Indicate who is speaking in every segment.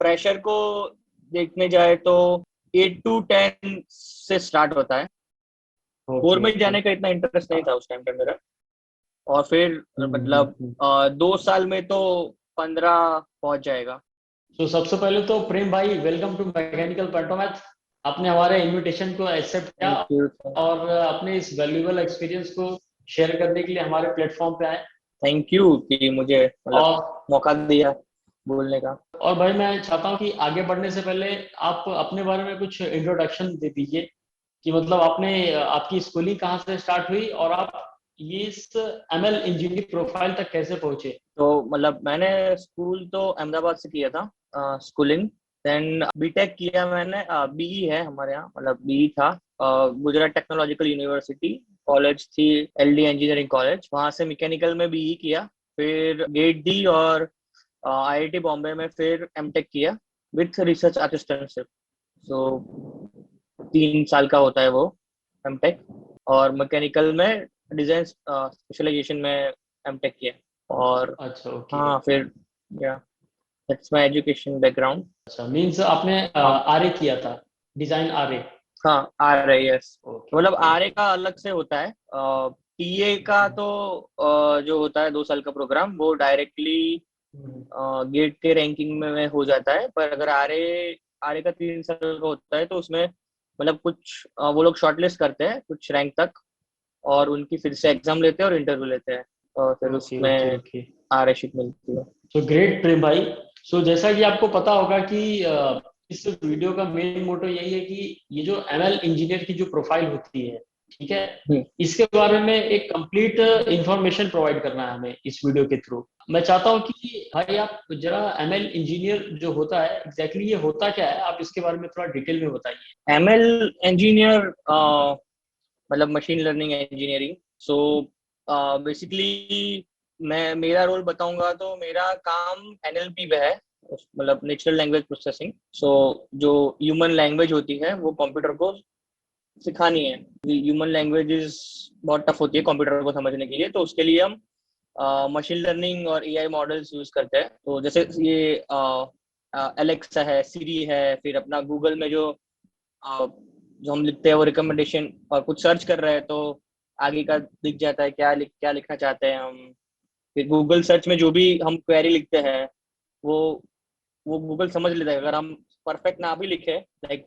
Speaker 1: Fresher को देखने जाए तो 8 to 10 से स्टार्ट होता है। कोर में जाने का इतना इंटरेस्ट नहीं था उस टाइम पे मेरा, और फिर मतलब 2 साल में तो 15 पहुंच जाएगा।
Speaker 2: तो सबसे पहले तो प्रेम भाई, वेलकम टू मैकेनिकल पेंटोमैथ। आपने हमारे इनविटेशन को एक्सेप्ट किया
Speaker 1: थैंक यू।
Speaker 2: और अपने इस वैल्यूएबल एक्सपीरियंस को शेयर करने के लिए हमारे प्लेटफॉर्म पे आए।
Speaker 1: थैंक यू कि मुझे मतलब
Speaker 2: और
Speaker 1: मौका दिया बोलने का।
Speaker 2: और भाई मैं चाहता हूँ कि आगे बढ़ने से पहले आप अपने बारे में कुछ इंट्रोडक्शन दे दीजिए कि मतलब आपकी स्कूलिंग कहाँ से स्टार्ट हुई और आप ये इस एमएल इंजीनियरिंग प्रोफाइल तक कैसे पहुंचे।
Speaker 1: तो मतलब मैंने स्कूल तो अहमदाबाद से किया था स्कूलिंग। देन बीटेक किया मैंने, बीई है हमारे यहाँ, मतलब बीई था गुजरात टेक्नोलॉजिकल यूनिवर्सिटी कॉलेज थी, एलडी इंजीनियरिंग कॉलेज, वहां से मैकेनिकल में बीई किया। फिर गेट दी और आईआईटी बॉम्बे में फिर एमटेक किया विथ रिसर्च असिस्टेंटशिप। सो 3 साल का होता है वो एमटेक। और मैकेनिकल में डिजाइन स्पेशलाइजेशन में एमटेक किया। और
Speaker 2: अच्छा, ओके।
Speaker 1: हाँ फिर या दैट्स माय एजुकेशन बैकग्राउंड।
Speaker 2: अच्छा, मीन्स आपने
Speaker 1: हाँ
Speaker 2: आरए किया था, डिजाइन आरए।
Speaker 1: हाँ, आर आई एस।
Speaker 2: ओके
Speaker 1: मतलब
Speaker 2: ओके।
Speaker 1: आर ए का अलग से होता है, टीए का तो जो होता है 2 साल का प्रोग्राम वो डायरेक्टली गेट के रैंकिंग में हो जाता है। पर अगर आर ए का 3 साल का होता है तो उसमें मतलब कुछ वो लोग शॉर्टलिस्ट करते हैं कुछ रैंक तक, और उनकी फिर से एग्जाम लेते हैं और इंटरव्यू लेते हैं, और फिर
Speaker 2: ओके ओके
Speaker 1: उसमें
Speaker 2: ओके।
Speaker 1: आर ए शीट मिलती है।
Speaker 2: सो ग्रेट प्रेम भाई। सो जैसा कि आपको पता होगा कि इस वीडियो का मेन मोटो यही है कि ये जो एमएल इंजीनियर की जो प्रोफाइल होती है, ठीक है,
Speaker 1: हम्म।
Speaker 2: इसके बारे में एक कंप्लीट इंफॉर्मेशन प्रोवाइड करना है हमें इस वीडियो के थ्रू। मैं चाहता हूँ कि भाई आप जरा एमएल इंजीनियर जो होता है एग्जैक्टली ये होता क्या है, आप इसके बारे में थोड़ा डिटेल में बताइए।
Speaker 1: एमएल इंजीनियर मतलब machine learning engineering. So basically मैं मेरा रोल बताऊंगा तो मेरा काम एनएलपी पे है, मतलब नेचुरल लैंग्वेज प्रोसेसिंग। सो जो ह्यूमन लैंग्वेज होती है वो कंप्यूटर को सिखानी है। ह्यूमन लैंग्वेजेस बहुत टफ होती है कंप्यूटर को समझने के लिए, तो उसके लिए हम मशीन लर्निंग और एआई मॉडल्स यूज करते हैं। तो जैसे ये एलेक्सा है, सीरी है, फिर अपना गूगल में जो हम लिखते हैं वो रिकमेंडेशन, और कुछ सर्च कर रहे हैं तो आगे का दिख जाता है क्या लिखना चाहते हैं हम। फिर गूगल सर्च में जो भी हम क्वेरी लिखते हैं वो वो गूगल समझ लेता है। अगर हम परफेक्ट ना भी लिखे, लाइक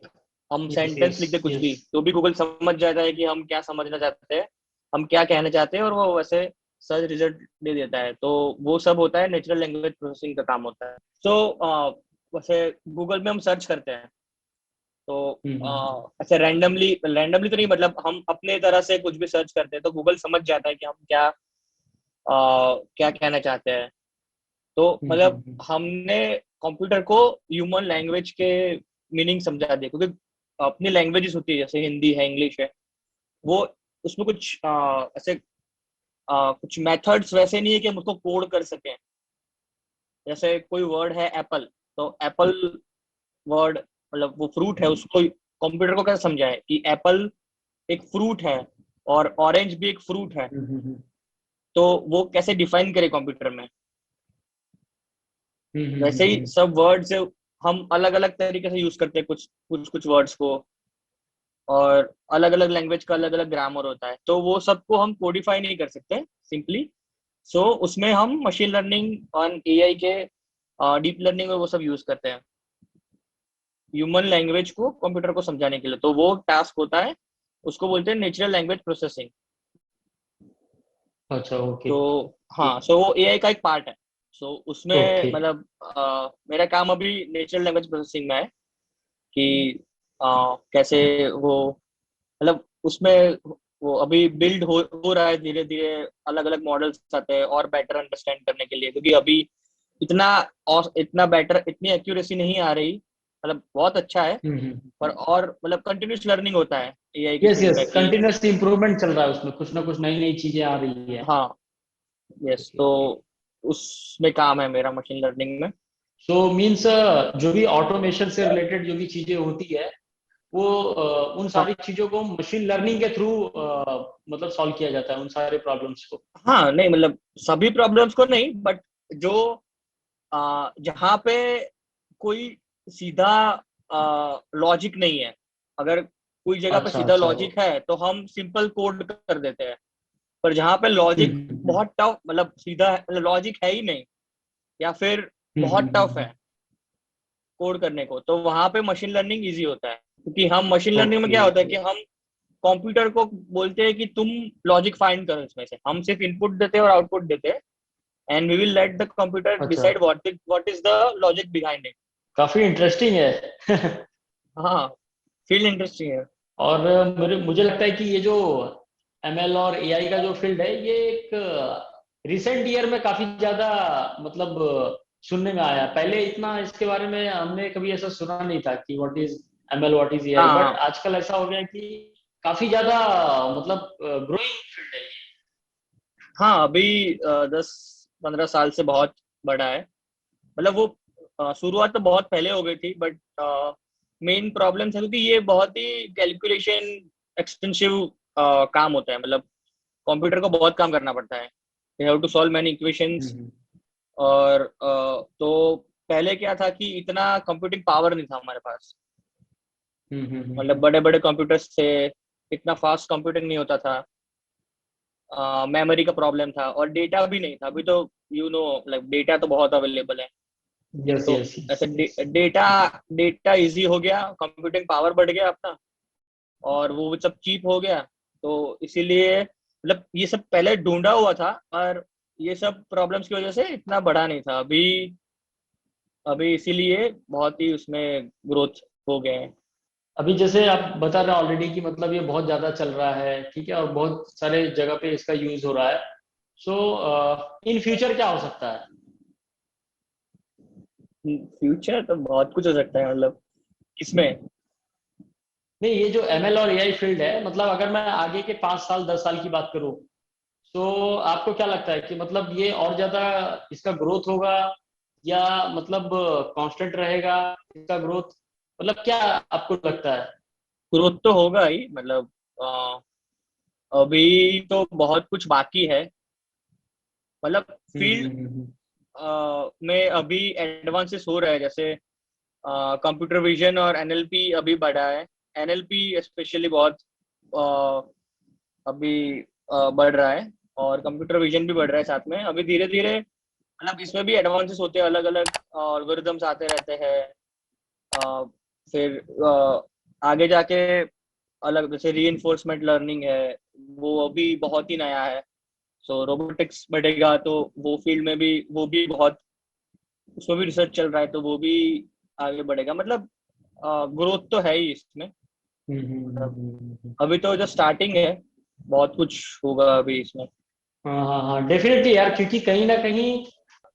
Speaker 1: हम
Speaker 2: यस
Speaker 1: सेंटेंस
Speaker 2: यस
Speaker 1: लिख दे कुछ
Speaker 2: यस।
Speaker 1: भी, तो भी गूगल समझ जाता है कि हम क्या समझना चाहते हैं, हम क्या कहना चाहते हैं, और वो वैसे सर्च रिजल्ट दे देता है। तो वो सब होता है नेचुरल लैंग्वेज प्रोसेसिंग का काम होता है। सो वैसे गूगल में हम सर्च करते हैं तो ऐसे रैंडमली रैंडमली तो नहीं, मतलब हम अपने तरह से कुछ भी सर्च करते हैं तो गूगल समझ जाता है कि हम क्या कहना चाहते हैं। तो मतलब हमने कंप्यूटर को ह्यूमन लैंग्वेज के मीनिंग समझा दिया, क्योंकि अपनी लैंग्वेजेस होती है जैसे हिंदी है, इंग्लिश है, वो उसमें कुछ ऐसे कुछ मेथड्स वैसे नहीं है कि हम उसको कोड कर सकें। जैसे कोई वर्ड है एप्पल, तो एप्पल वर्ड मतलब वो फ्रूट है, उसको कंप्यूटर को कैसे समझाए कि एप्पल एक फ्रूट है और ऑरेंज भी एक फ्रूट है, तो वो कैसे डिफाइन करे कंप्यूटर में। वैसे ही सब वर्ड्स हम अलग अलग तरीके से यूज करते हैं कुछ वर्ड्स को, और अलग अलग लैंग्वेज का अलग अलग ग्रामर होता है, तो वो सबको हम कोडिफाई नहीं कर सकते सिंपली। सो उसमें हम मशीन लर्निंग और एआई के डीप लर्निंग और वो सब यूज करते हैं ह्यूमन लैंग्वेज को कंप्यूटर को समझाने के लिए। तो वो टास्क होता है, उसको बोलते हैं नेचुरल लैंग्वेज प्रोसेसिंग।
Speaker 2: अच्छा, ओके
Speaker 1: तो हाँ, सो वो एआई का एक पार्ट है। सो उसमें
Speaker 2: ओके।
Speaker 1: मतलब मेरा काम अभी नेचुरल लैंग्वेज प्रोसेसिंग में है कि कैसे वो मतलब उसमें वो अभी बिल्ड हो रहा है धीरे धीरे। अलग अलग मॉडल्स आते हैं और बेटर अंडरस्टैंड करने के लिए, क्योंकि अभी इतना और इतना बेटर इतनी एक्यूरेसी नहीं आ रही। मतलब बहुत अच्छा है, पर और मतलब कंटिन्यूस लर्निंग होता है एआई की
Speaker 2: यस
Speaker 1: फील्ड
Speaker 2: यस,
Speaker 1: में कि
Speaker 2: कंटिन्यूस इम्प्रूवमेंट चल रहा है उसमें, कुछ ना कुछ नई नई चीजें आ रही है।
Speaker 1: हाँ, यस।
Speaker 2: ओके
Speaker 1: तो
Speaker 2: ओके।
Speaker 1: उसमें काम है मेरा मशीन लर्निंग में।
Speaker 2: सो मीन्स जो भी ऑटोमेशन से रिलेटेड जो भी चीजें होती है वो उन
Speaker 1: हाँ
Speaker 2: सारी चीजों को मशीन लर्निंग के थ्रू मतलब सॉल्व किया जाता है, उन सारे प्रॉब्लम्स को।
Speaker 1: हाँ, नहीं मतलब सभी प्रॉब्लम्स को नहीं, बट जो जहाँ पे कोई सीधा लॉजिक नहीं है। अगर कोई जगह पे
Speaker 2: अच्छा
Speaker 1: सीधा
Speaker 2: अच्छा।
Speaker 1: लॉजिक है तो हम सिंपल कोड कर देते हैं, पर जहाँ पे लॉजिक
Speaker 2: हम्म
Speaker 1: बहुत टफ, मतलब सीधा लॉजिक है ही नहीं या फिर बहुत टफ है कोड करने को, तो वहां पे मशीन लर्निंग इजी होता है। क्योंकि हम मशीन लर्निंग में
Speaker 2: ओके
Speaker 1: क्या होता है
Speaker 2: ओके।
Speaker 1: कि हम कंप्यूटर को बोलते हैं कि तुम लॉजिक फाइंड करो इसमें से, हम सिर्फ इनपुट देते हैं और आउटपुट देते हैं, and we will let the computer
Speaker 2: अच्छा,
Speaker 1: decide what is the logic behind it.
Speaker 2: काफी इंटरेस्टिंग है।
Speaker 1: हाँ, फील्ड इंटरेस्टिंग है।
Speaker 2: और मेरे मुझे लगता है कि ये जो एमएल और एआई का जो फील्ड है, ये एक रिसेंट ईयर में काफी ज्यादा मतलब सुनने में आया। पहले इतना इसके बारे में हमने कभी ऐसा सुना नहीं था कि what is ML, what is AI,
Speaker 1: हाँ
Speaker 2: बट
Speaker 1: हाँ
Speaker 2: आजकल ऐसा हो गया कि काफी ज्यादा मतलब ग्रोइंग फील्ड है ये।
Speaker 1: हाँ, अभी 10-15 साल से बहुत बड़ा है। मतलब वो शुरुआत तो बहुत पहले हो गई थी, बट मेन प्रॉब्लम था क्योंकि ये बहुत ही कैलकुलेशन एक्सटेंसिव काम होता है। मतलब कंप्यूटर को बहुत काम करना पड़ता है, you have to solve many equations.
Speaker 2: Hmm
Speaker 1: और तो पहले क्या था कि इतना कंप्यूटिंग पावर नहीं था हमारे पास। मतलब
Speaker 2: हम्म।
Speaker 1: बड़े बड़े कंप्यूटर्स थे, इतना फास्ट कंप्यूटिंग नहीं होता था, मेमोरी का प्रॉब्लम था और डेटा भी नहीं था। अभी तो लाइक डेटा तो बहुत अवेलेबल है।
Speaker 2: यस
Speaker 1: तो
Speaker 2: यस
Speaker 1: ऐसे
Speaker 2: यस।
Speaker 1: डेटा डेटा इजी हो गया, कंप्यूटिंग पावर बढ़ गया अपना, और वो सब चीप हो गया। तो इसीलिए मतलब ये सब पहले ढूंढा हुआ था, पर ये सब प्रॉब्लम्स की वजह से इतना बढ़ा नहीं था। अभी अभी इसीलिए बहुत ही उसमें ग्रोथ हो गए हैं।
Speaker 2: अभी जैसे आप बता रहे हैं ऑलरेडी कि मतलब ये बहुत ज्यादा चल रहा है, ठीक है, और बहुत सारे जगह पे इसका यूज हो रहा है। सो इन फ्यूचर क्या हो सकता है?
Speaker 1: फ्यूचर तो बहुत कुछ हो सकता है, मतलब इसमें।
Speaker 2: नहीं, ये जो एमएल और एआई फील्ड है, मतलब अगर मैं आगे के 5 साल 10 साल की बात करूं, तो आपको क्या लगता है कि मतलब ये और ज्यादा इसका ग्रोथ होगा, या मतलब कांस्टेंट रहेगा इसका ग्रोथ? मतलब क्या आपको लगता है?
Speaker 1: ग्रोथ तो होगा ही, मतलब अभी तो बहुत कुछ बाकी है। मतलब फील्ड
Speaker 2: हम्म।
Speaker 1: में अभी एडवांसेस हो रहा है, जैसे कंप्यूटर विजन और एनएलपी अभी बढ़ा है। एनएलपी स्पेशली बहुत अभी बढ़ रहा है, और कंप्यूटर विजन भी बढ़ रहा है साथ में। अभी धीरे धीरे मतलब इसमें भी एडवांसेस होते हैं, अलग अलग एल्गोरिदम्स आते रहते हैं। अ, फिर आगे जाके अलग, जैसे री लर्निंग है, वो अभी बहुत ही नया है। सो रोबोटिक्स बढ़ेगा तो वो फील्ड में भी, वो भी बहुत, उसमें भी रिसर्च चल रहा है, तो वो भी आगे बढ़ेगा। मतलब ग्रोथ तो है ही इसमें। मतलब
Speaker 2: हम्म।
Speaker 1: अभी तो जो स्टार्टिंग है, बहुत कुछ होगा अभी इसमें।
Speaker 2: हाँ हाँ हाँ, डेफिनेटली यार, क्योंकि कहीं ना कहीं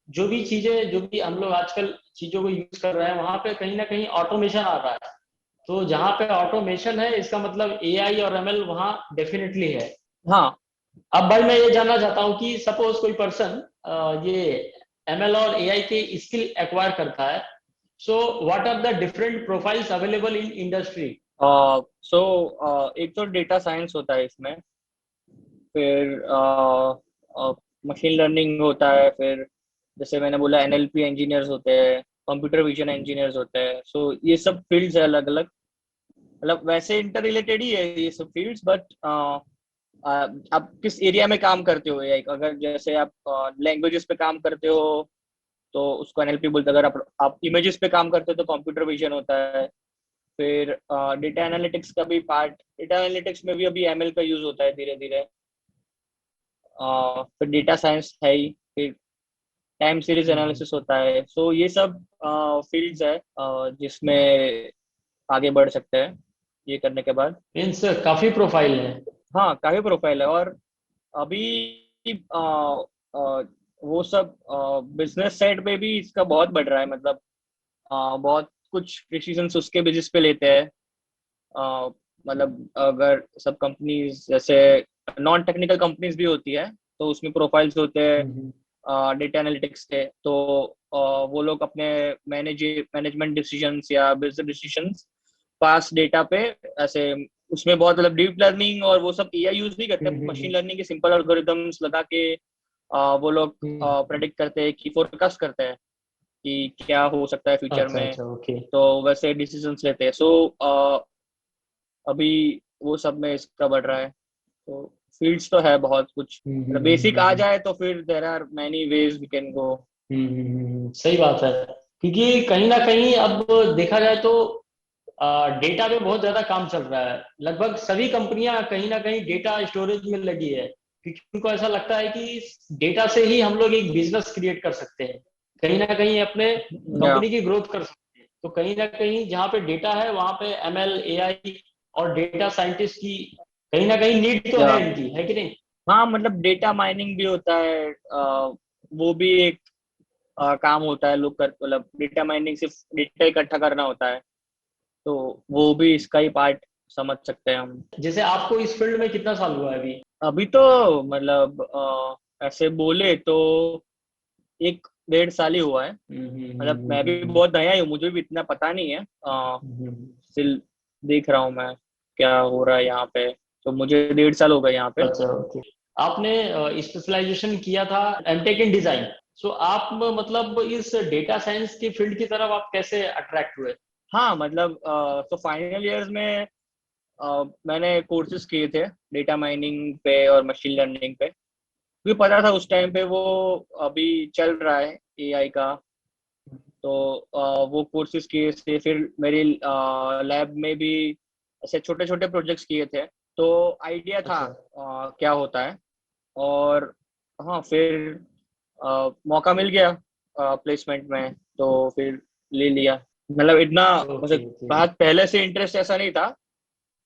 Speaker 2: जो भी चीजें, जो भी हम लोग आजकल चीजों को यूज कर रहे हैं, वहां पे कहीं ना कहीं ऑटोमेशन आ रहा है। तो जहाँ पे ऑटोमेशन है, इसका मतलब एआई और एमएल वहाँ डेफिनेटली है।
Speaker 1: हाँ
Speaker 2: अब भाई मैं ये जानना चाहता हूँ कि सपोज कोई पर्सन ये एमएल और एआई के स्किल एक्वायर करता है, so what are the different profiles available in industry?
Speaker 1: So एक तो डेटा साइंस होता है इसमें, फिर मशीन लर्निंग होता है, फिर जैसे मैंने बोला एनएलपी इंजीनियर्स होते हैं, कंप्यूटर विजन इंजीनियर्स होते हैं। सो ये सब फील्ड्स है अलग अलग। मतलब वैसे इंटर रिलेटेड ही है ये सब फील्ड्स, बट आप किस एरिया में काम करते हो, एक अगर जैसे आप लैंग्वेजेस पे काम करते हो तो उसको एनएलपी बोलते हैं। अगर आप इमेजेस पे काम करते हो तो कंप्यूटर विजन होता है। फिर डेटा एनालिटिक्स का भी पार्ट, डेटा एनालिटिक्स में भी अभी एमएल का यूज होता है धीरे धीरे। फिर डेटा साइंस है ही, फिर टाइम सीरीज एनालिसिस होता है। सो ये सब फील्ड्स है जिसमें आगे बढ़ सकते हैं ये करने के बाद।
Speaker 2: मीन्स काफी प्रोफाइल है।
Speaker 1: हाँ, काफी प्रोफाइल है। और अभी वो सब बिजनेस साइड पे भी इसका बहुत बढ़ रहा है। मतलब बहुत कुछ डिसीजंस उसके बेसिस पे लेते हैं। अ, मतलब अगर सब कंपनीज, जैसे नॉन टेक्निकल कंपनीज भी होती है, तो उसमें प्रोफाइल्स होते हैं
Speaker 2: हम्म
Speaker 1: डेटा एनालिटिक्स के। तो वो लोग अपने मैनेजमेंट डिसीजंस या बिजनेस डिसीजंस पास डेटा पे ऐसे, उसमें बहुत मतलब डीप लर्निंग और वो सब एआई यूज नहीं करते, मशीन
Speaker 2: हम्म
Speaker 1: लर्निंग के सिंपल एल्गोरिदम्स लगा के वो लोग
Speaker 2: हम्म
Speaker 1: प्रेडिक्ट करते हैं कि फोरकास्ट करते हैं कि क्या हो सकता है फ्यूचर
Speaker 2: अच्छा
Speaker 1: में,
Speaker 2: अच्छा, ओके।
Speaker 1: तो वैसे डिसीजंस लेते हैं। सो अभी वो सब में इसका बढ़ रहा है। तो फील्ड्स तो है बहुत कुछ, मतलब बेसिक आ जाए तो फिर there are many ways we can go.
Speaker 2: सही बात है। क्योंकि कहीं ना कहीं अब देखा जाए तो डेटा पे बहुत ज्यादा काम चल रहा है। लगभग सभी कंपनियां कहीं ना कहीं डेटा स्टोरेज में लगी है, क्योंकि उनको ऐसा लगता है कि डेटा से ही हम लोग एक बिजनेस क्रिएट कर सकते हैं, कहीं ना कहीं अपने
Speaker 1: या
Speaker 2: कंपनी की ग्रोथ कर सकते हैं। तो कहीं ना कहीं जहाँ पे डेटा है वहां पे एमएल, एआई और डेटा साइंटिस्ट की कहीं ना कहीं नीड तो
Speaker 1: या
Speaker 2: है इनकी, है कि नहीं?
Speaker 1: हाँ, मतलब डेटा माइनिंग भी होता है, वो भी एक काम होता है। लोग कर मतलब डेटा माइनिंग सिर्फ डेटा इकट्ठा करना होता है, तो वो भी इसका ही पार्ट समझ सकते हैं हम।
Speaker 2: जैसे आपको इस फील्ड में कितना साल हुआ है अभी?
Speaker 1: अभी तो मतलब ऐसे बोले तो 1 डेढ़ साल ही हुआ है। मतलब मैं भी
Speaker 2: हम्म।
Speaker 1: बहुत नया ही हूँ, मुझे भी इतना पता नहीं है।
Speaker 2: हम्म।
Speaker 1: स्टिल देख रहा हूँ मैं क्या हो रहा है यहाँ पे। तो मुझे 1.5 साल हो गए यहाँ पे।
Speaker 2: अच्छा, ओके। आपने स्पेशलाइजेशन किया था एमटेक इन डिजाइन। सो आप मतलब इस डेटा साइंस की फील्ड की तरफ आप कैसे अट्रैक्ट हुए?
Speaker 1: हाँ, मतलब तो फाइनल ईयर्स में मैंने कोर्सेज किए थे डेटा माइनिंग पे और मशीन लर्निंग पे। मुझे पता था उस टाइम पे वो अभी चल रहा है एआई का। तो वो कोर्सेज किए थे, फिर मेरी लैब में भी ऐसे छोटे छोटे प्रोजेक्ट्स किए थे। तो आइडिया था
Speaker 2: अच्छा।
Speaker 1: क्या होता है। और हाँ, फिर मौका मिल गया प्लेसमेंट में, तो फिर ले लिया। मतलब इतना
Speaker 2: ओके
Speaker 1: मतलब
Speaker 2: ओके।
Speaker 1: बात पहले से इंटरेस्ट ऐसा नहीं था।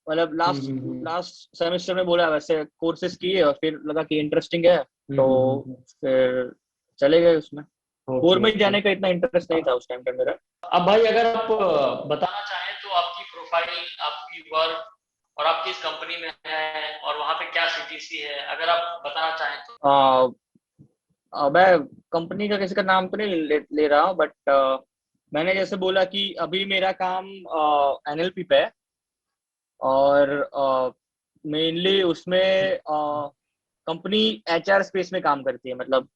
Speaker 1: मतलब लास्ट
Speaker 2: हम्म।
Speaker 1: लास्ट सेमेस्टर में बोला, वैसे कोर्सेज किए और फिर लगा कि इंटरेस्टिंग है, तो फिर चले गए उसमें। कोर
Speaker 2: ओके
Speaker 1: में
Speaker 2: ओके।
Speaker 1: जाने का इतना इंटरेस्ट नहीं था उस टाइम पे मेरा।
Speaker 2: अब भाई अगर आप बताना चाहें तो आपकी प्रोफाइल, आपकी वर्क और आप किस कंपनी में है और वहाँ पे क्या सीटीसी है, अगर आप बताना चाहें तो।
Speaker 1: मैं कंपनी का किसी का नाम तो नहीं ले रहा हूँ, बट मैंने जैसे बोला कि अभी मेरा काम एनएलपी पे है। और मेनली उसमें कंपनी एचआर स्पेस में काम करती है। मतलब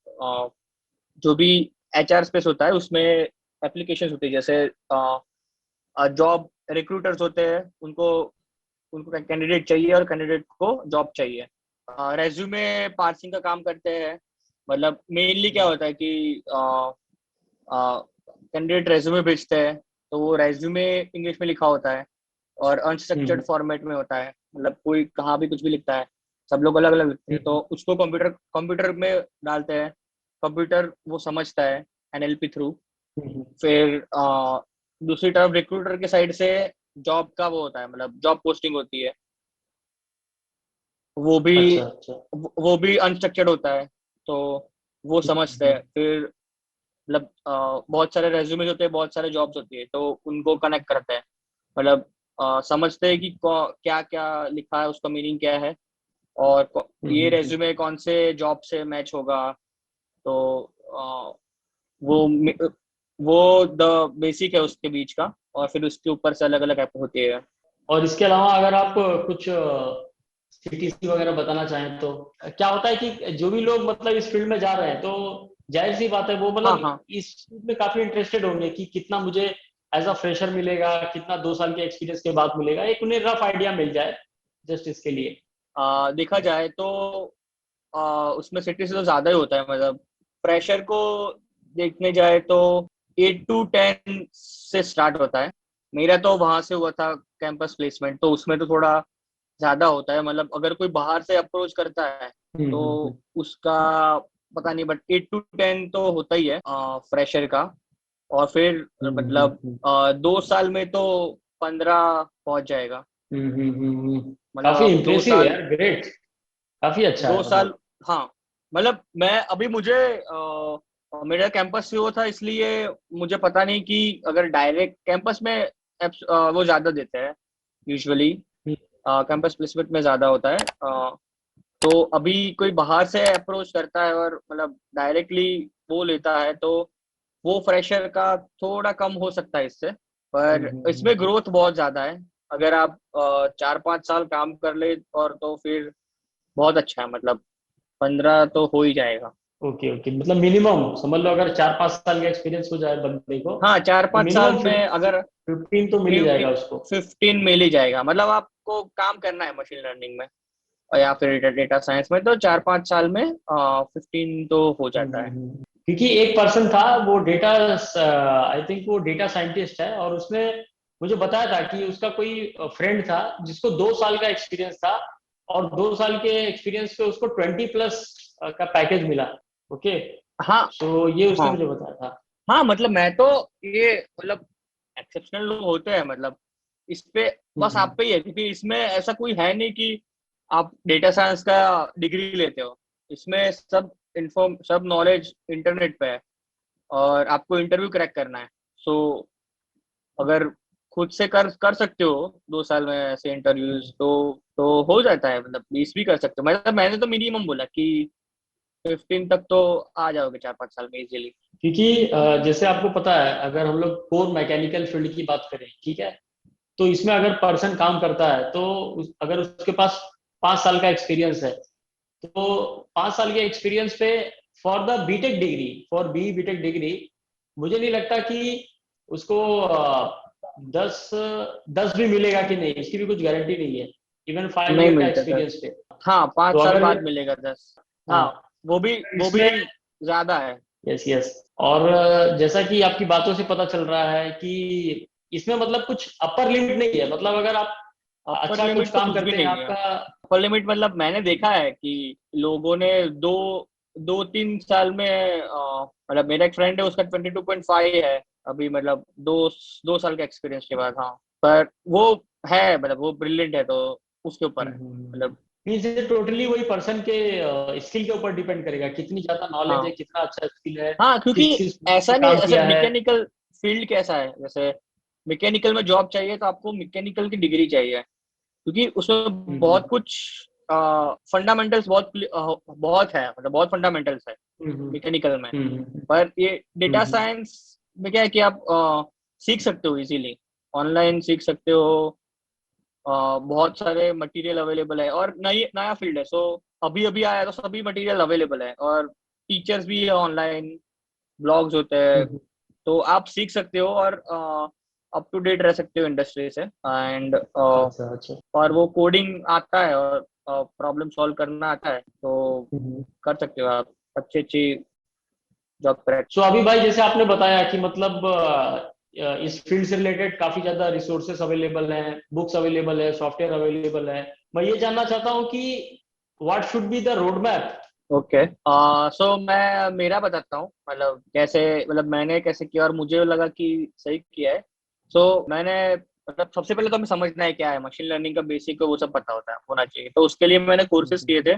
Speaker 1: जो भी एचआर स्पेस होता है उसमें एप्लीकेशंस होती है, जैसे जॉब रिक्रूटर्स होते हैं, उनको उनको कैंडिडेट चाहिए और कैंडिडेट को जॉब चाहिए। रेज्यूमे पार्सिंग का काम करते हैं। मतलब मेनली क्या होता है कि कैंडिडेट रेज्यूमे भेजते हैं, तो वो रेज्यूमे इंग्लिश में लिखा होता है और अनस्ट्रक्चर्ड
Speaker 2: हम्म
Speaker 1: फॉर्मेट में होता है। मतलब कोई कहाँ भी कुछ भी लिखता है, सब लोग अलग अलग लिखते हैं, तो
Speaker 2: हम्म
Speaker 1: उसको कंप्यूटर कंप्यूटर में डालते हैं। कंप्यूटर वो समझता है एनएलपी थ्रू।
Speaker 2: हम्म।
Speaker 1: फिर दूसरी तरफ रिक्रूटर के साइड से जॉब का वो होता है, मतलब जॉब पोस्टिंग होती है, वो भी
Speaker 2: अच्छा अच्छा।
Speaker 1: वो भी अनस्ट्रक्चर्ड होता है। तो वो समझते हैं।
Speaker 2: हम्म
Speaker 1: फिर मतलब बहुत सारे रेज्यूमे होते हैं, बहुत सारे जॉब्स होती है, तो उनको कनेक्ट करते हैं। मतलब समझते हैं कि क्या क्या लिखा है, उसका मीनिंग क्या है, और ये
Speaker 2: हम्म।
Speaker 1: रेज्यूमे कौन से जॉब से मैच होगा। तो वो वो द बेसिक है उसके बीच का, और फिर उसके ऊपर से अलग अलग ऐप होती है।
Speaker 2: और इसके अलावा अगर आप कुछ सीटीसी वगैरह बताना चाहें तो क्या होता है कि जो भी लोग मतलब इस फील्ड में जा रहे हैं तो जाहिर सी बात है वो
Speaker 1: हाँ
Speaker 2: मतलब
Speaker 1: हाँ
Speaker 2: इस फील्ड में काफी इंटरेस्टेड होंगे कि कितना मुझे एज अ फ्रेशर मिलेगा, कितना 2 साल के एक्सपीरियंस के बाद मिलेगा, एक उन्हें रफ आइडिया मिल जाए जस्ट इसके लिए।
Speaker 1: देखा जाए तो उसमें सिटी से तो ज्यादा ही होता है। मतलब प्रेशर को देखने जाए तो 8 to 10 से स्टार्ट होता है। मेरा तो वहां से हुआ था कैंपस प्लेसमेंट, तो उसमें तो थोड़ा ज्यादा होता है। मतलब अगर कोई बाहर से अप्रोच करता है तो
Speaker 2: हम्म।
Speaker 1: उसका पता नहीं, बट 8 to 10 तो होता ही है फ्रेशर का। और फिर मतलब
Speaker 2: हम्म।
Speaker 1: 2 साल में तो 15 पहुंच जाएगा। मतलब
Speaker 2: काफी
Speaker 1: आप दो
Speaker 2: इम्प्रेसिव है
Speaker 1: साल
Speaker 2: यार, ग्रेट। काफी अच्छा
Speaker 1: दो
Speaker 2: है
Speaker 1: साल
Speaker 2: मतलब।
Speaker 1: हाँ, मतलब मैं अभी मुझे मेरा कैंपस से वो था, इसलिए मुझे पता नहीं कि अगर डायरेक्ट कैंपस में वो ज्यादा देते हैं यूजुअली।
Speaker 2: हम्म
Speaker 1: कैंपस प्लेसमेंट में ज्यादा होता है। तो अभी कोई बाहर से अप्रोच करता है और मतलब डायरेक्टली वो लेता है, तो वो फ्रेशर का थोड़ा कम हो सकता है इससे। पर इसमें
Speaker 2: हम्म।
Speaker 1: ग्रोथ बहुत ज्यादा है। अगर आप 4-5 साल काम कर ले और तो फिर बहुत अच्छा है। मतलब 15 तो हो ही जाएगा।
Speaker 2: ओके ओके, मतलब मिनिमम समझ लो अगर 4-5 साल का एक्सपीरियंस हो जाए बंदे को
Speaker 1: हाँ, चार
Speaker 2: तो
Speaker 1: पाँच साल
Speaker 2: मिनिमम
Speaker 1: में अगर
Speaker 2: 15 तो मिल ही जाएगा उसको।
Speaker 1: 15 मिल ही जाएगा। मतलब आपको काम करना है मशीन लर्निंग में और या फिर डेटा साइंस में, तो 4-5 साल में 15 तो हो जाता है।
Speaker 2: क्योंकि एक पर्सन था वो डेटा, आई थिंक वो डेटा साइंटिस्ट है, और उसने मुझे बताया था कि उसका कोई फ्रेंड था जिसको 2 साल का एक्सपीरियंस था, और 2 साल के एक्सपीरियंस पे उसको 20+ का पैकेज मिला। ओके,
Speaker 1: हाँ
Speaker 2: सो ये उसने
Speaker 1: हाँ
Speaker 2: मुझे बताया था।
Speaker 1: हाँ, मतलब मैं तो ये मतलब एक्सेप्शनल लोग होते हैं, मतलब इस पे बस आप पे ही है, क्योंकि इसमें ऐसा कोई है नहीं कि आप डेटा साइंस का डिग्री लेते हो। इसमें सब नॉलेज इंटरनेट पे है और आपको इंटरव्यू क्रैक करना है। सो अगर खुद से कर सकते हो 2 साल में ऐसे इंटरव्यूज, तो हो जाता है। मतलब 20 भी कर सकते हो। मतलब मैंने तो मिनिमम बोला कि 15 तक तो आ जाओगे 4-5 साल में इजीली।
Speaker 2: क्योंकि जैसे आपको पता है, अगर हम लोग कोर मैकेनिकल फील्ड की बात करें, ठीक है, तो इसमें अगर पर्सन काम करता है तो अगर उसके पास 5 साल का एक्सपीरियंस है, तो 5 साल के एक्सपीरियंस पे for the BTech degree, for B BTech degree, मुझे नहीं लगता कि उसको 10 भी मिलेगा कि नहीं, इसकी भी कुछ गारंटी नहीं है, इवन फाइव
Speaker 1: नहीं
Speaker 2: ईयर का
Speaker 1: मिलता 10।
Speaker 2: एक्सपीरियंस पे।
Speaker 1: हाँ,
Speaker 2: तो
Speaker 1: 5 साल
Speaker 2: अगर
Speaker 1: बाद मिलेगा 10। हाँ,
Speaker 2: हाँ,
Speaker 1: वो भी
Speaker 2: तो
Speaker 1: वो भी
Speaker 2: इसमें
Speaker 1: ज्यादा है।
Speaker 2: यस यस, और जैसा कि आपकी बातों से पता चल रहा है कि इसमें मतलब कुछ अपर लिमिट नहीं है, मतलब अगर आप
Speaker 1: अपर
Speaker 2: अच्छा कुछ
Speaker 1: लिमिट तो
Speaker 2: काम
Speaker 1: कुछ भी
Speaker 2: करते हैं
Speaker 1: नहीं है।
Speaker 2: आपका।
Speaker 1: अपर लिमिट मतलब मैंने देखा है कि लोगों ने 2-3 साल में मतलब मेरा एक फ्रेंड है, उसका 22.5 है अभी, मतलब 2 साल के एक्सपीरियंस के बाद। हाँ, पर वो है, मतलब वो ब्रिलियंट है, तो उसके ऊपर है मतलब।
Speaker 2: मीन्स ये टोटली वही पर्सन के स्किल के ऊपर डिपेंड करेगा, कितनी ज्यादा नॉलेज है,
Speaker 1: हाँ
Speaker 2: कितना अच्छा स्किल है,
Speaker 1: हाँ, क्योंकि
Speaker 2: किस किस
Speaker 1: ऐसा
Speaker 2: पे
Speaker 1: नहीं,
Speaker 2: काम
Speaker 1: ऐसे
Speaker 2: किया है।
Speaker 1: मैकेनिकल फील्ड कैसा है, जैसे मैकेनिकल में जॉब चाहिए तो आपको मैकेनिकल की डिग्री चाहिए, क्योंकि उसमें बहुत कुछ फंडामेंटल्स बहुत है, मतलब बहुत फंडामेंटल्स है मैकेनिकल में। पर ये डेटा साइंस में क्या है कि आप सीख सकते हो इजीली, ऑनलाइन सीख सकते हो। बहुत सारे मटेरियल अवेलेबल है और नई नया फील्ड है, सो अभी अभी आया, तो सभी मटेरियल अवेलेबल है और टीचर्स भी है ऑनलाइन, ब्लॉग्स होते हैं, तो आप सीख सकते हो और अप टू डेट रह सकते हो इंडस्ट्री से। एंड
Speaker 2: अच्छा अच्छा।
Speaker 1: और वो कोडिंग आता है और प्रॉब्लम सॉल्व करना आता है, तो कर सकते हो आप अच्छी अच्छी जॉब क्रैक।
Speaker 2: सो अभी भाई जैसे आपने बताया कि मतलब इस फील्ड से रिलेटेड काफी ज्यादा रिसोर्सेस अवेलेबल हैं, बुक्स अवेलेबल है, सॉफ्टवेयर अवेलेबल है। मैं ये जानना चाहता हूँ कि what should be the road map.
Speaker 1: Okay, so मैं मेरा बताता हूँ, मतलब कैसे, मतलब मैंने कैसे किया और मुझे लगा कि सही किया है। सो मैंने, मतलब सबसे पहले तो हमें समझना है क्या है मशीन लर्निंग का बेसिक, वो सब पता होना चाहिए। तो उसके लिए मैंने कोर्सेज किए थे,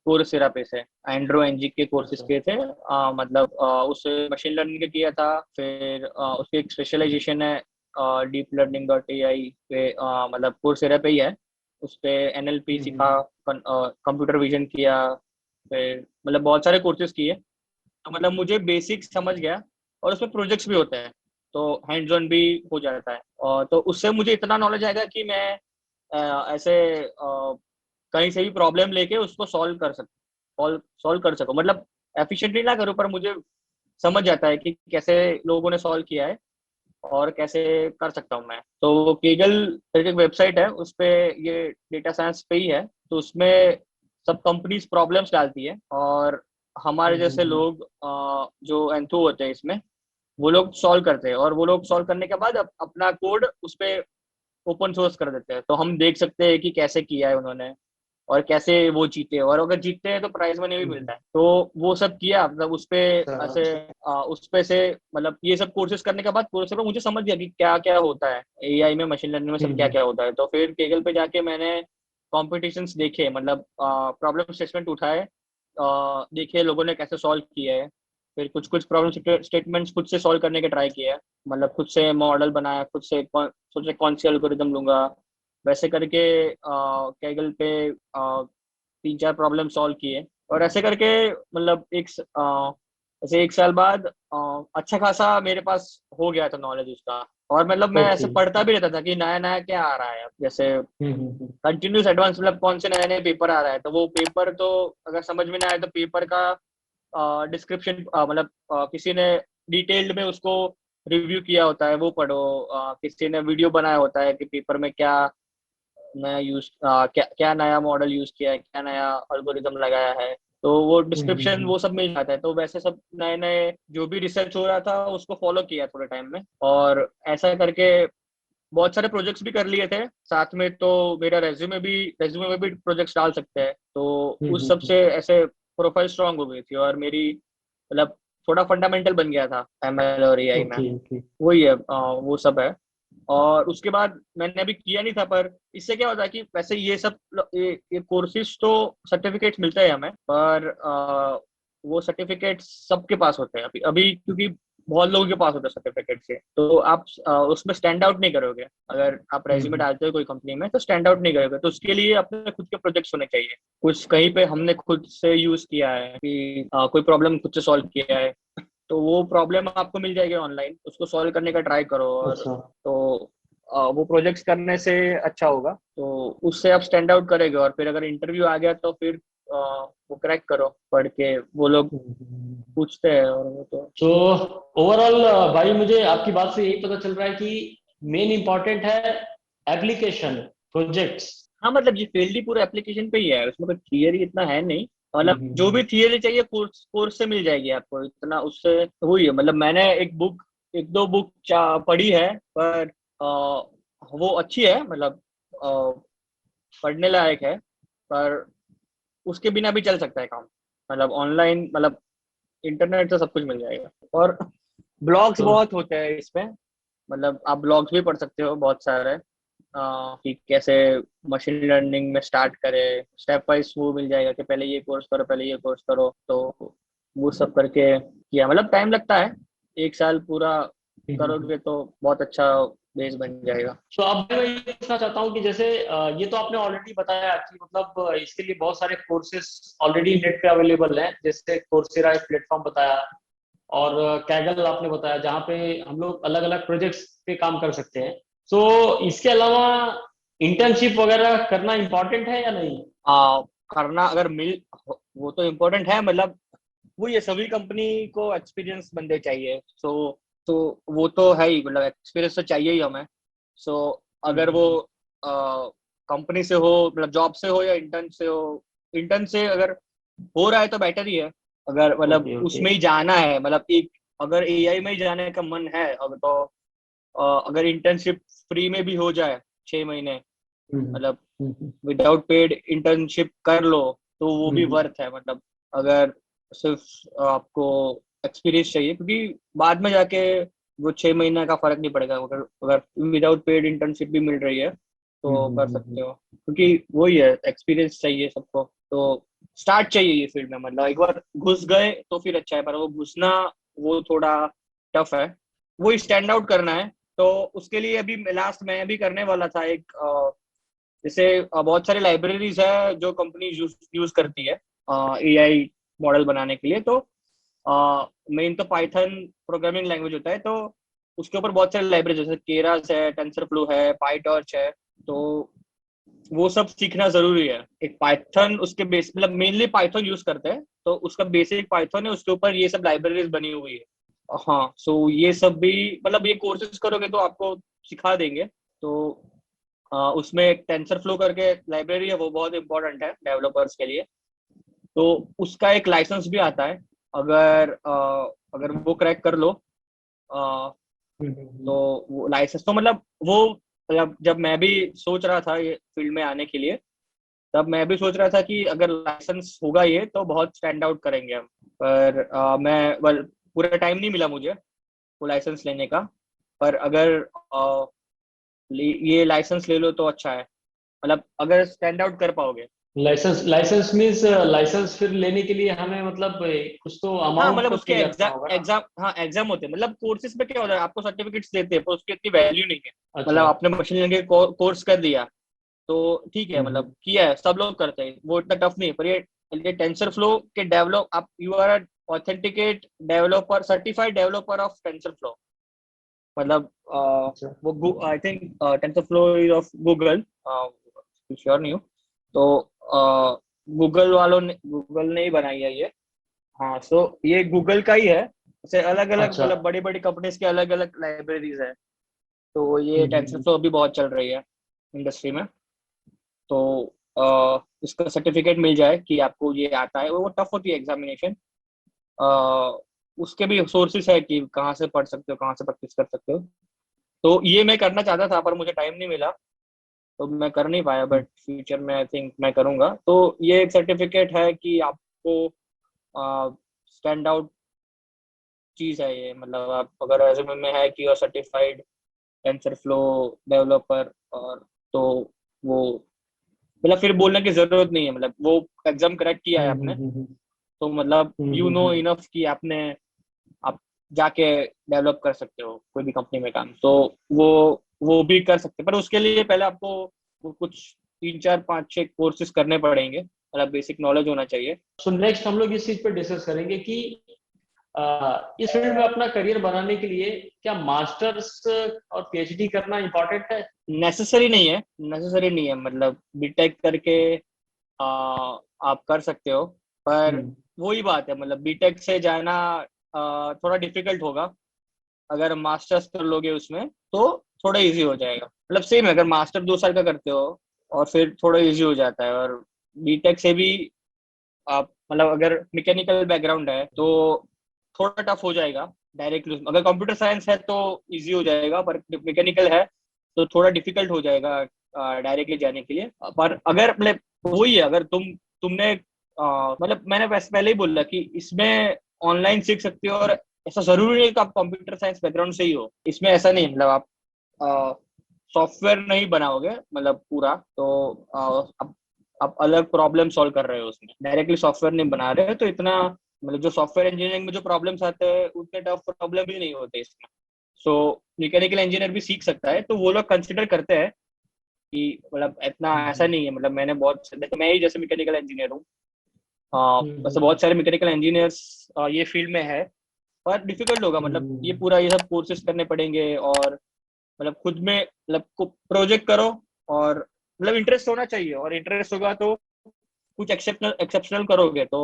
Speaker 1: कोर्सेरा पे से एंड्रो एनजी के कोर्सेज
Speaker 2: अच्छा।
Speaker 1: किए थे। मतलब उस मशीन लर्निंग का किया था। फिर उसकी एक स्पेशलाइजेशन है डीप लर्निंग डॉट ए आई पे, मतलब कोर्सेरा पे ही है। उस पे एनएलपी सीखा, कंप्यूटर विजन किया, फिर मतलब बहुत सारे कोर्सेज किए। तो मतलब मुझे बेसिक समझ गया और उसमें प्रोजेक्ट्स भी होते हैं, तो हैंड्स ऑन भी हो जाता है। और तो उससे मुझे इतना नॉलेज आएगा कि मैं ऐसे कहीं से भी प्रॉब्लम लेके उसको सॉल्व कर सकूं। मतलब एफिशिएंटली ना करूं, पर मुझे समझ जाता है कि कैसे लोगों ने सॉल्व किया है और कैसे कर सकता हूँ मैं। तो वो केगल एक वेबसाइट है, उस पे ये डेटा साइंस पे ही है, तो उसमें सब कंपनीज प्रॉब्लम्स डालती है और हमारे जैसे लोग जो एंथू होते हैं इसमें, वो लोग सॉल्व करते हैं और वो लोग सॉल्व करने के बाद अपना कोड उस पे ओपन सोर्स कर देते हैं, तो हम देख सकते हैं कि कैसे किया है उन्होंने और कैसे वो जीते, और अगर जीतते हैं तो प्राइज मनी भी मिलता है। तो वो सब किया, मतलब उस पे ऐसे उस पे से, मतलब ये सब कोर्सेज करने के बाद कोर्सेज पे मुझे समझ गया कि क्या क्या होता है एआई में, मशीन लर्निंग में सब क्या क्या होता है। तो फिर केगल पे जाके मैंने कॉम्पिटिशन्स देखे, मतलब प्रॉब्लम स्टेटमेंट उठाए, देखे लोगों ने कैसे सॉल्व किया है। फिर कुछ कुछ प्रॉब्लम स्टेटमेंट्स खुद से सॉल्व करने के ट्राई किया है, मतलब खुद से मॉडल बनाया, सोचे कौन सी एल्गोरिदम लूंगा, वैसे करके कैगल पे 3-4 प्रॉब्लम सॉल्व किए। और ऐसे करके मतलब ऐसे 1 साल बाद अच्छा खासा मेरे पास हो गया था नॉलेज उसका। और मतलब मैं
Speaker 2: ओके।
Speaker 1: ऐसे पढ़ता भी रहता था कि नया नया क्या आ रहा है अब, जैसे कंटिन्यूस एडवांस, मतलब कौन से नए नए पेपर आ रहा है, तो वो पेपर तो अगर समझ में ना आए तो पेपर का डिस्क्रिप्शन मतलब किसी ने डिटेल्ड में उसको रिव्यू किया होता है वो पढ़ो, किसी ने वीडियो बनाया होता है कि पेपर में क्या नया क्या क्या नया मॉडल यूज किया है, क्या नया अल्गोरिदम लगाया है, तो वो डिस्क्रिप्शन वो सब मिल जाता है। तो वैसे सब नए नए जो भी रिसर्च हो रहा था उसको फॉलो किया थोड़े टाइम में, और ऐसा करके बहुत सारे प्रोजेक्ट्स भी कर लिए थे साथ में। तो मेरा रेज्यूमे में भी प्रोजेक्ट्स डाल सकते हैं, तो उस सब से ऐसे प्रोफाइल स्ट्रांग हो गई थी, और मेरी मतलब थोड़ा फंडामेंटल बन गया था एमएल और एआई में।
Speaker 2: Okay okay.
Speaker 1: वही है, वो सब है। और उसके बाद मैंने अभी किया नहीं था, पर इससे क्या होता है कि वैसे ये सब ये कोर्सेज तो सर्टिफिकेट मिलते हैं हमें, पर वो सर्टिफिकेट सबके पास होते हैं अभी अभी, क्योंकि बहुत लोगों के पास होता है सर्टिफिकेट से। तो आप उसमें स्टैंड आउट नहीं करोगे। अगर आप रेज्यूमे डालते हो कोई कंपनी में तो स्टैंड आउट नहीं करोगे, तो उसके लिए अपने खुद के प्रोजेक्ट्स होने चाहिए। कुछ कहीं पे हमने खुद से यूज किया है कि कोई प्रॉब्लम खुद से सॉल्व किया है, तो वो प्रॉब्लम आपको मिल जाएगी ऑनलाइन, उसको सॉल्व करने का ट्राई करो। और
Speaker 2: अच्छा।
Speaker 1: तो वो प्रोजेक्ट्स करने से अच्छा होगा, तो उससे आप स्टैंड आउट करेंगे। और फिर अगर इंटरव्यू आ गया तो फिर वो क्रैक करो पढ़ के, वो लोग पूछते हैं। और वो तो
Speaker 2: तो ओवरऑल भाई मुझे आपकी बात से यही पता चल रहा है कि मेन इंपॉर्टेंट है एप्लीकेशन प्रोजेक्ट्स।
Speaker 1: हाँ, मतलब ये फील्ड ही पूरा एप्लीकेशन पे ही है, उसमें कोई थियरी इतना है नहीं। मतलब जो भी थियरी चाहिए कोर्स कोर्स से मिल जाएगी आपको, इतना उससे हुई है। मतलब मैंने एक दो बुक पढ़ी है, पर वो अच्छी है, मतलब पढ़ने लायक है, पर उसके बिना भी चल सकता है काम। मतलब ऑनलाइन, मतलब इंटरनेट से सब कुछ मिल जाएगा। और ब्लॉग्स
Speaker 2: तो
Speaker 1: बहुत होते हैं इसमें, मतलब आप ब्लॉग्स भी पढ़ सकते हो बहुत सारे, कि कैसे मशीन लर्निंग में स्टार्ट करें, स्टेप वाइज वो मिल जाएगा कि पहले ये कोर्स करो, पहले ये कोर्स करो। तो वो सब करके किया, मतलब टाइम लगता है, एक साल पूरा करोगे तो बहुत अच्छा बेस बन जाएगा।
Speaker 2: तो अब मैं ये पूछना चाहता हूँ कि जैसे ये तो आपने ऑलरेडी बताया कि मतलब इसके लिए बहुत सारे कोर्सेज ऑलरेडी नेट पे अवेलेबल हैं, जैसे कोर्सेरा एक प्लेटफॉर्म बताया, और कैगल आपने बताया जहाँ पे हम लोग अलग अलग प्रोजेक्ट्स पे काम कर सकते हैं। तो इसके अलावा इंटर्नशिप वगैरह करना इम्पोर्टेंट है या नहीं?
Speaker 1: करना अगर मिल, वो तो इम्पोर्टेंट है। मतलब वो ये सभी कंपनी को एक्सपीरियंस बंदे चाहिए। तो वो तो है ही, मतलब एक्सपीरियंस तो चाहिए ही हमें। सो अगर वो कंपनी से हो, मतलब जॉब से हो या इंटर्न से हो, इंटर्न से अगर हो रहा है तो बेटर ही है। अगर मतलब
Speaker 2: ओके ओके।
Speaker 1: उसमें ही जाना है, मतलब एक अगर एआई में ही जाने का मन है अब तो अगर इंटर्नशिप फ्री में भी हो जाए 6 महीने, मतलब विदाउट पेड इंटर्नशिप कर लो, तो वो भी वर्थ है। मतलब अगर सिर्फ आपको एक्सपीरियंस चाहिए, क्योंकि बाद में जाके वो 6 महीने का फर्क नहीं पड़ेगा। अगर अगर विदाउट पेड इंटर्नशिप भी मिल रही है तो कर सकते हो, क्योंकि वही है, एक्सपीरियंस चाहिए सबको। तो स्टार्ट चाहिए ये फील्ड में, मतलब एक बार घुस गए तो फिर अच्छा है, पर वो घुसना वो थोड़ा टफ है, वो स्टैंड आउट करना है। तो उसके लिए अभी लास्ट मैं भी करने वाला था एक, जैसे बहुत सारी लाइब्रेरीज है जो कंपनी यूज करती है एआई मॉडल बनाने के लिए। तो मेन तो पाइथन प्रोग्रामिंग लैंग्वेज होता है, तो उसके ऊपर बहुत सारे लाइब्रेरी जैसे केरास है, टेंसरफ्लो है, पाइटॉर्च है। तो वो सब सीखना जरूरी है। एक पाइथन उसके बेस, मतलब मेनली पाइथन यूज करते हैं, तो उसका बेसिक पाइथन है, उसके ऊपर ये सब लाइब्रेरीज बनी हुई है। हाँ, सो ये सब भी, मतलब ये कोर्सेज करोगे तो आपको सिखा देंगे। तो उसमें एक टेंसर फ्लो करके लाइब्रेरी है, वो बहुत इंपॉर्टेंट है डेवलपर्स के लिए। तो उसका एक लाइसेंस भी आता है। अगर वो क्रैक कर लो, अ, तो वो लाइसेंस तो मतलब वो, मतलब जब मैं भी सोच रहा था ये फील्ड में आने के लिए, तब मैं भी सोच रहा था कि अगर लाइसेंस होगा ये तो बहुत स्टैंड आउट करेंगे हम। पर पूरा टाइम नहीं मिला मुझे वो लाइसेंस लेने का। पर अगर ये लाइसेंस ले लो तो अच्छा है, मतलब अगर स्टैंड आउट कर पाओगे।
Speaker 2: लाइसेंस लाइसेंस मीन्स लाइसेंस फिर लेने के लिए हमें मतलब कुछ तो
Speaker 1: हाँ,
Speaker 2: अमाउंट
Speaker 1: मतलब
Speaker 2: तो
Speaker 1: उसके
Speaker 2: पे करना होगा ना?
Speaker 1: एग्जाम होते हैं। मतलब कोर्सेज में क्या होता है, आपको सर्टिफिकेट्स देते हैं पर उसकी इतनी वैल्यू नहीं है। मतलब
Speaker 2: अच्छा।
Speaker 1: आपने मशीन लर्निंग कोर्स कर दिया तो ठीक है, मतलब किया है, सब लोग करते हैं, वो इतना टफ नहीं है। पर ये टेंसर फ्लो के डेवलप, आप you are authenticate developer, certified developer of TensorFlow. मतलब
Speaker 2: अच्छा।
Speaker 1: वो I think TensorFlow is of Google, sure नहीं हूँ। तो गूगल वालों ने, गूगल ने ही बनाई है ये। हाँ, सो ये गूगल का ही है। जैसे अलग अलग
Speaker 2: अच्छा।
Speaker 1: मतलब बड़ी बड़ी कंपनीज की अलग अलग लाइब्रेरीज है। तो ये
Speaker 2: हम्म।
Speaker 1: टेंसरफ्लो अभी बहुत चल रही है इंडस्ट्री में। तो इसका सर्टिफिकेट मिल जाए कि आपको ये आता है, वो टफ होती है एग्जामिनेशन। उसके भी सोर्सेस है कि कहाँ से पढ़ सकते हो, कहाँ से प्रैक्टिस कर सकते हो। तो ये मैं करना चाहता था पर मुझे टाइम नहीं मिला, तो मैं कर नहीं पाया, बट फ्यूचर में आई थिंक मैं करूंगा। तो ये एक सर्टिफिकेट है कि आपको स्टैंड आउट चीज है ये, मतलब आप अगर रेज्यूमे में है कि you are certified TensorFlow developer, और तो वो मतलब फिर बोलने की जरूरत नहीं है, मतलब वो एग्जाम क्रैक किया है आपने,
Speaker 2: हम्म।
Speaker 1: तो मतलब यू नो
Speaker 2: हम्म।
Speaker 1: इनफ कि आपने आप जाके डेवलप कर सकते हो कोई भी कंपनी में काम। तो वो वो भी कर सकते हैं, पर उसके लिए पहले आपको वो कुछ 3 4 5 6 कोर्सेज करने पड़ेंगे, मतलब बेसिक नॉलेज होना चाहिए।
Speaker 2: सो नेक्स्ट हम लोग इस चीज पे डिस्कस करेंगे कि इस फील्ड में अपना करियर बनाने के लिए क्या मास्टर्स और पीएचडी करना इम्पोर्टेंट है?
Speaker 1: नेसेसरी नहीं है, नेसेसरी नहीं है, मतलब बीटेक करके आ, आप कर सकते हो। पर
Speaker 2: हम्म।
Speaker 1: वही बात है, मतलब बीटेक से जाना थोड़ा डिफिकल्ट होगा। अगर मास्टर्स कर लोगे उसमें तो थोड़ा इजी हो जाएगा, मतलब सेम है, अगर मास्टर 2 साल का करते हो और फिर थोड़ा इजी हो जाता है। और बीटेक से भी आप मतलब अगर मैकेनिकल बैकग्राउंड है तो थोड़ा टफ हो जाएगा डायरेक्टली। अगर कंप्यूटर साइंस है तो इजी हो जाएगा, पर मैकेनिकल है तो थोड़ा डिफिकल्ट हो जाएगा डायरेक्टली जाने के लिए। पर अगर मतलब वही है, अगर तुमने मतलब मैंने पहले ही बोला कि इसमें ऑनलाइन सीख सकते हो, और ऐसा जरूरी नहीं है कि आप कंप्यूटर साइंस बैकग्राउंड से ही हो, इसमें ऐसा नहीं है। मतलब आप सॉफ्टवेयर नहीं बनाओगे मतलब पूरा, तो आप अलग प्रॉब्लम सॉल्व कर रहे हो उसमें, डायरेक्टली सॉफ्टवेयर नहीं बना रहे हो। तो इतना मतलब जो सॉफ्टवेयर इंजीनियरिंग में जो प्रॉब्लम्स आते हैं उतने टफ प्रॉब्लम भी नहीं होते इसमें। सो मैकेनिकल इंजीनियर भी सीख सकता है, तो वो लोग कंसिडर करते हैं कि मतलब इतना ऐसा नहीं है। मतलब मैंने बहुत देखो, मैं ही जैसे मैकेनिकल इंजीनियर हूँ, वैसे बहुत सारे मैकेनिकल इंजीनियर्स ये फील्ड में है। पर डिफिकल्ट होगा, मतलब ये पूरा ये सब कोर्सेज करने पड़ेंगे, और मतलब खुद में मतलब प्रोजेक्ट करो, और मतलब इंटरेस्ट होना चाहिए, और इंटरेस्ट होगा तो कुछ एक्सेप्शनल एक्सेप्शनल करोगे तो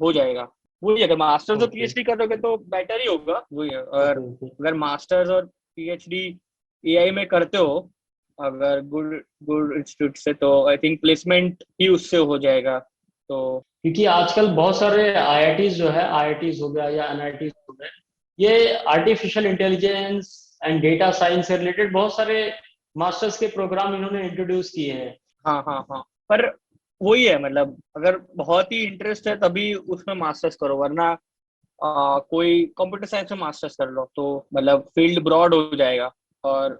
Speaker 1: हो जाएगा। वही अगर मास्टर्स और
Speaker 2: ओके।
Speaker 1: पीएचडी करोगे तो बेटर ही होगा, वही है। और
Speaker 2: ओके। ओके।
Speaker 1: अगर मास्टर्स और पीएचडी एआई में करते हो, अगर गुड गुड इंस्टीट्यूट से, तो आई थिंक प्लेसमेंट ही उससे हो जाएगा। तो
Speaker 2: क्योंकि आजकल बहुत सारे आईआईटीज जो है, आईआईटीज हो गया या एनआईटीज हो गए, ये artificial intelligence and data science से रिलेटेड बहुत सारे मास्टर्स के प्रोग्राम इन्होंने इंट्रोड्यूस किए हैं।
Speaker 1: हाँ हाँ हाँ, पर वही है, मतलब अगर बहुत ही इंटरेस्ट है तभी उसमें मास्टर्स करो, वरना कोई कंप्यूटर साइंस में मास्टर्स कर लो तो मतलब फील्ड ब्रॉड हो जाएगा। और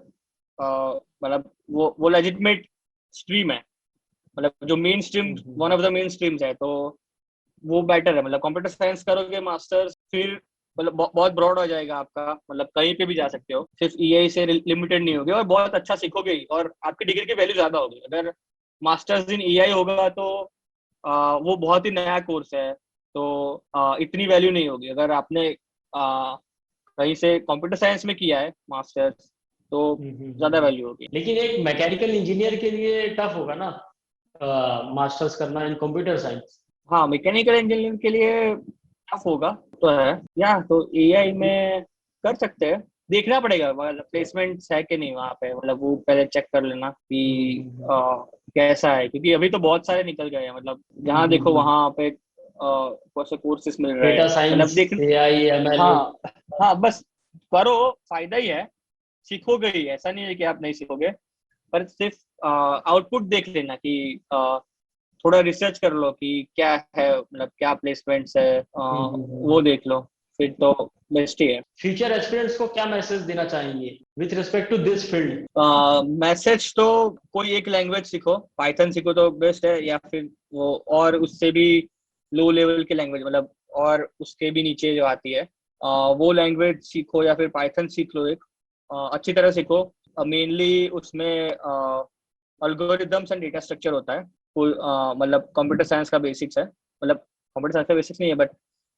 Speaker 1: मतलब वो लेजिटमेट स्ट्रीम है, मतलब जो main stream, one of the main streams है, तो वो बेटर है। मतलब कंप्यूटर साइंस करोगे मास्टर्स, फिर मतलब बहुत ब्रॉड हो जाएगा आपका, मतलब कहीं पे भी जा सकते हो, सिर्फ ईआई से लिमिटेड नहीं होगे, और बहुत अच्छा सीखोगे ही, और आपकी डिग्री की वैल्यू ज्यादा होगी। अगर मास्टर्स इन ईआई होगा तो वो बहुत ही नया कोर्स है, तो इतनी वैल्यू नहीं होगी। अगर आपने कहीं से कंप्यूटर साइंस में किया है मास्टर्स, तो ज्यादा वैल्यू होगी।
Speaker 2: लेकिन एक मैकेनिकल इंजीनियर के लिए टफ होगा ना मास्टर्स करना इन कंप्यूटर साइंस?
Speaker 1: हाँ, मैकेनिकल इंजीनियरिंग के लिए टफ होगा तो है, या तो एआई में कर सकते हैं। देखना पड़ेगा मतलब प्लेसमेंट है कि नहीं वहाँ पे, मतलब वो पहले चेक कर लेना कि कैसा है, क्योंकि अभी तो बहुत सारे निकल गए हैं, मतलब जहाँ देखो वहाँ पे कौन से कोर्सेज मिल रहे हैं,
Speaker 2: डेटा
Speaker 1: मतलब
Speaker 2: साइंस,
Speaker 1: देख।
Speaker 2: AI, ML.
Speaker 1: हाँ हाँ, बस करो, फायदा ही है, सीखोगे ही, ऐसा नहीं है कि आप नहीं सीखोगे। पर सिर्फ आउटपुट देख लेना कि थोड़ा रिसर्च कर लो कि क्या है, मतलब क्या प्लेसमेंट्स है, वो देख लो, फिर तो बेस्ट ही है।
Speaker 2: फ्यूचर एस्पिरेंट्स को क्या मैसेज देना चाहेंगे with respect to this field?
Speaker 1: Message तो कोई एक लैंग्वेज सीखो, पाइथन सीखो तो बेस्ट है, या फिर वो और उससे भी लो लेवल की लैंग्वेज, मतलब और उसके भी नीचे जो आती है, वो लैंग्वेज सीखो, या फिर पाइथन सीख लो एक, अच्छी तरह सीखो। मेनली उसमें अल्गोरिदम्स एंड डेटा स्ट्रक्चर होता है। मतलब कंप्यूटर साइंस का बेसिक्स है, मतलब कंप्यूटर साइंस का बेसिक्स नहीं है, बट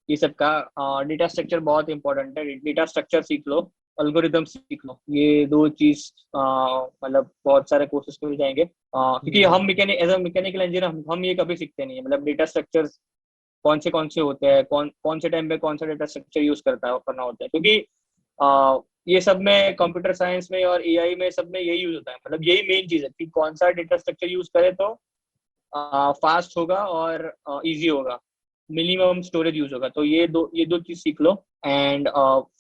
Speaker 1: ये सब का डेटा स्ट्रक्चर बहुत इंपॉर्टेंट है। डेटा स्ट्रक्चर सीख लो, अल्गोरिदम सीख लो, ये दो चीज मतलब बहुत सारे कोर्सेज मिल जाएंगे। क्योंकि हम mechanic as a mechanical engineer हम ये कभी सीखते नहीं है, मतलब डेटा स्ट्रक्चर कौन से होते हैं, कौन से टाइम पे कौन सा डेटा स्ट्रक्चर यूज करना होता है, क्योंकि ये सब में कंप्यूटर साइंस में और एआई में सब में यही यूज होता है, मतलब यही मेन चीज है कि कौन सा डेटा स्ट्रक्चर यूज करे तो फास्ट होगा और इजी होगा, मिनिमम स्टोरेज यूज होगा। तो ये दो चीज सीख लो, एंड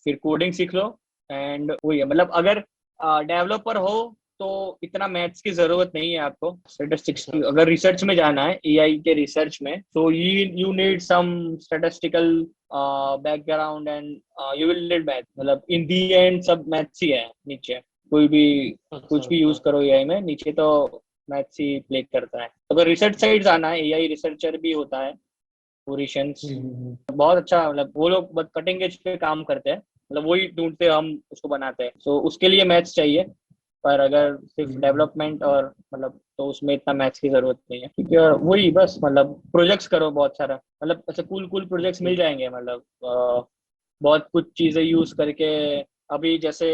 Speaker 1: फिर कोडिंग सीख लो। एंड वही है, मतलब अगर डेवलपर हो तो इतना मैथ्स की जरूरत नहीं है आपको। स्टैटिस्टिक्स की अगर रिसर्च में जाना है, एआई के रिसर्च में, तो you need some statistical background, and you will need math. मतलब इन दी एंड सब मैथ्स ही है नीचे, कोई भी
Speaker 2: अच्छा
Speaker 1: कुछ भी
Speaker 2: अच्छा।
Speaker 1: यूज करो एआई में, नीचे तो मैथ्स ही प्ले करता है। अगर रिसर्च साइड जाना है, एआई रिसर्चर भी होता है पोजीशंस,
Speaker 2: हम्म।
Speaker 1: बहुत अच्छा, मतलब वो लोग बहुत कटिंग एज पे काम करते हैं, मतलब वही ढूंढते हैं, हम उसको बनाते हैं। तो उसके लिए मैथ्स चाहिए, पर अगर सिर्फ
Speaker 2: हम्म।
Speaker 1: डेवलपमेंट और मतलब तो उसमें इतना मैथ्स की जरूरत नहीं है, क्योंकि और वही बस मतलब प्रोजेक्ट्स करो बहुत सारा, मतलब ऐसे कूल कूल प्रोजेक्ट्स मिल जाएंगे, मतलब बहुत कुछ चीजें यूज करके। अभी जैसे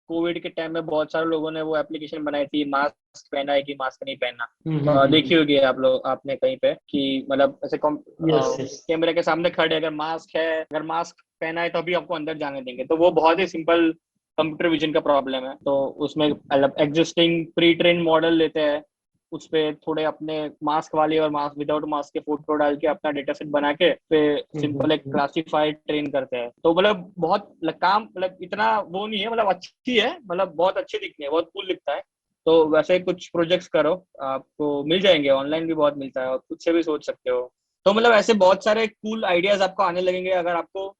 Speaker 1: कोविड के टाइम में बहुत सारे लोगों ने वो एप्लीकेशन बनाई थी, मास्क पहना है कि मास्क नहीं पहनना। देखी होगी आप लोग, आपने कहीं पे कि मतलब ऐसे
Speaker 2: यस यस।
Speaker 1: कैमरे के सामने खड़े, अगर मास्क है, अगर मास्क पहना है तो अभी आपको अंदर जाने देंगे। तो वो बहुत ही सिंपल कंप्यूटर विजन का प्रॉब्लम है। तो उसमें मतलब एग्जिस्टिंग प्री ट्रेन मॉडल लेते हैं, उस पे थोड़े अपने मास्क वाले और मास्क विदाउट मास्क के फोटो डाल के अपना डेटा सेट बना के फिर सिंपल एक क्लासिफाइड ट्रेन करते हैं। तो मतलब बहुत काम, मतलब इतना वो नहीं है, मतलब अच्छी है, मतलब बहुत अच्छी दिखनी है, बहुत कूल दिखता है। तो वैसे कुछ प्रोजेक्ट्स करो, आपको मिल जाएंगे, ऑनलाइन भी बहुत मिलता है, और खुद से भी सोच सकते हो। तो मतलब ऐसे बहुत सारे कूल आइडियाज आपको आने लगेंगे अगर आपको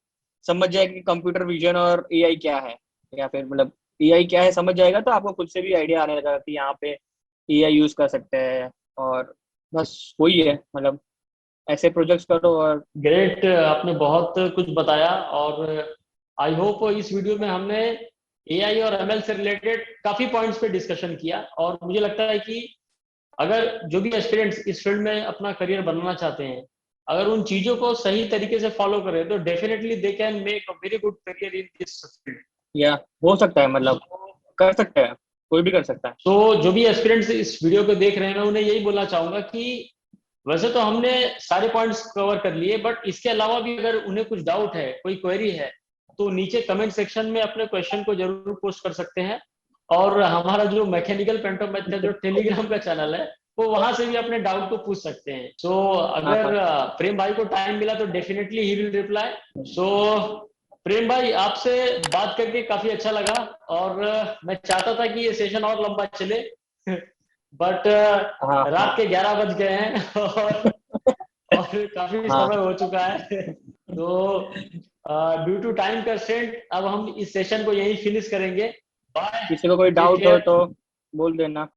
Speaker 1: समझ जाए कि कंप्यूटर विजन और एआई क्या है, या फिर मतलब एआई क्या है समझ जाएगा, तो आपको खुद से भी आइडिया आने लगा कि यहाँ पे एआई यूज कर सकते हैं। और बस वही है, मतलब ऐसे प्रोजेक्ट्स करो और
Speaker 2: ग्रेट, आपने बहुत कुछ बताया। और आई होप इस वीडियो में हमने एआई और एमएल से रिलेटेड काफी पॉइंट्स पे डिस्कशन किया। और मुझे लगता है कि अगर जो भी एस्पिरेंट्स इस फील्ड में अपना करियर बनाना चाहते हैं, अगर उन चीजों को सही तरीके से फॉलो करें तो definitely they can make a very good career in this field.
Speaker 1: या हो सकता है, मतलब कर सकते हैं, कोई भी कर सकता है।
Speaker 2: तो जो भी एस्पिरेंट्स इस वीडियो को देख रहे हैं, मैं उन्हें यही बोलना चाहूंगा कि वैसे तो हमने सारे पॉइंट्स कवर कर लिए, बट इसके अलावा भी अगर उन्हें कुछ डाउट है, कोई क्वेरी है, तो नीचे कमेंट सेक्शन में अपने क्वेश्चन को जरूर पोस्ट कर सकते हैं। और हमारा जो मैकेनिकल पेंटोमैथ का जो टेलीग्राम का चैनल है, वो वहां से भी अपने डाउट को पूछ सकते हैं। सो
Speaker 1: हाँ
Speaker 2: अगर
Speaker 1: हाँ।
Speaker 2: प्रेम भाई को टाइम मिला तो डेफिनेटली ही विल रिप्लाई। सो प्रेम भाई, आपसे बात करके काफी अच्छा लगा। और मैं चाहता था कि ये सेशन और लंबा चले बट
Speaker 1: हाँ
Speaker 2: रात
Speaker 1: हाँ।
Speaker 2: के 11 बज गए हैं और काफी समय
Speaker 1: हाँ,
Speaker 2: हो चुका है। तो ड्यू टू टाइम कंस्ट्रेंट अब हम इस सेशन को यहीं फिनिश करेंगे। बाय,
Speaker 1: किसी को कोई
Speaker 2: टेक
Speaker 1: डाउट हो
Speaker 2: केयर।
Speaker 1: तो बोल देना।